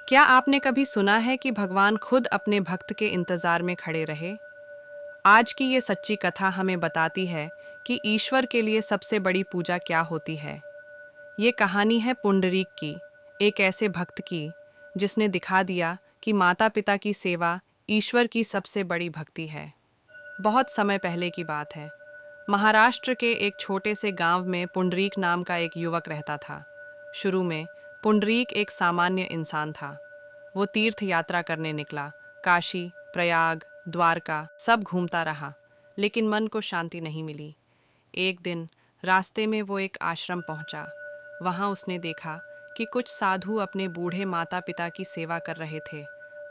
क्या आपने कभी सुना है कि भगवान खुद अपने भक्त के इंतजार में खड़े रहे? आज की ये सच्ची कथा हमें बताती है कि ईश्वर के लिए सबसे बड़ी पूजा क्या होती है। ये कहानी है पुंडरीक की, एक ऐसे भक्त की जिसने दिखा दिया कि माता पिता की सेवा ईश्वर की सबसे बड़ी भक्ति है। बहुत समय पहले की बात है। महाराष्ट्र के एक छोटे से गांव में पुंडरीक नाम का एक युवक रहता था। शुरू में पुंडरीक एक सामान्य इंसान था। वो तीर्थ यात्रा करने निकला। काशी, प्रयाग, द्वारका सब घूमता रहा, लेकिन मन को शांति नहीं मिली। एक दिन रास्ते में वो एक आश्रम पहुंचा। वहां उसने देखा कि कुछ साधु अपने बूढ़े माता पिता की सेवा कर रहे थे,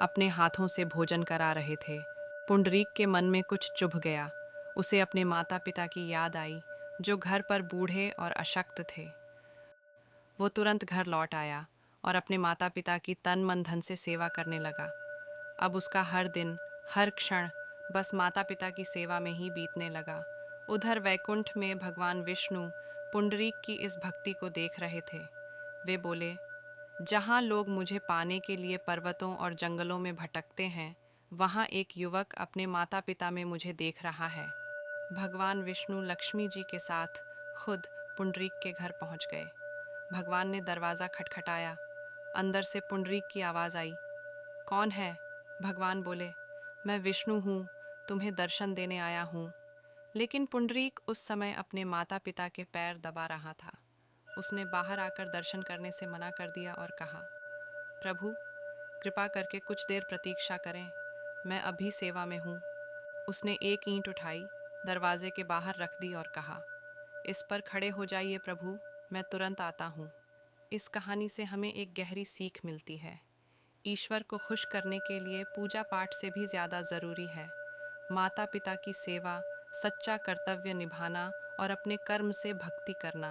अपने हाथों से भोजन करा रहे थे। पुंडरीक के मन में कुछ चुभ गया। उसे अपने माता पिता की याद आई, जो घर पर बूढ़े और अशक्त थे। वो तुरंत घर लौट आया और अपने माता पिता की तन मन धन से सेवा करने लगा। अब उसका हर दिन, हर क्षण बस माता पिता की सेवा में ही बीतने लगा। उधर वैकुंठ में भगवान विष्णु पुंडरीक की इस भक्ति को देख रहे थे। वे बोले, जहाँ लोग मुझे पाने के लिए पर्वतों और जंगलों में भटकते हैं, वहाँ एक युवक अपने माता पिता में मुझे देख रहा है। भगवान विष्णु लक्ष्मी जी के साथ खुद पुंडरीक के घर पहुँच गए। भगवान ने दरवाज़ा खटखटाया। अंदर से पुंडरीक की आवाज़ आई। कौन है? भगवान बोले, मैं विष्णु हूँ, तुम्हें दर्शन देने आया हूँ। लेकिन पुंडरीक उस समय अपने माता पिता के पैर दबा रहा था। उसने बाहर आकर दर्शन करने से मना कर दिया और कहा, प्रभु, कृपा करके कुछ देर प्रतीक्षा करें, मैं अभी सेवा में हूँ। उसने एक ईंट उठाई, दरवाजे के बाहर रख दी और कहा, इस पर खड़े हो जाइए प्रभु, मैं तुरंत आता हूँ। इस कहानी से हमें एक गहरी सीख मिलती है। ईश्वर को खुश करने के लिए पूजा पाठ से भी ज़्यादा ज़रूरी है माता पिता की सेवा, सच्चा कर्तव्य निभाना और अपने कर्म से भक्ति करना।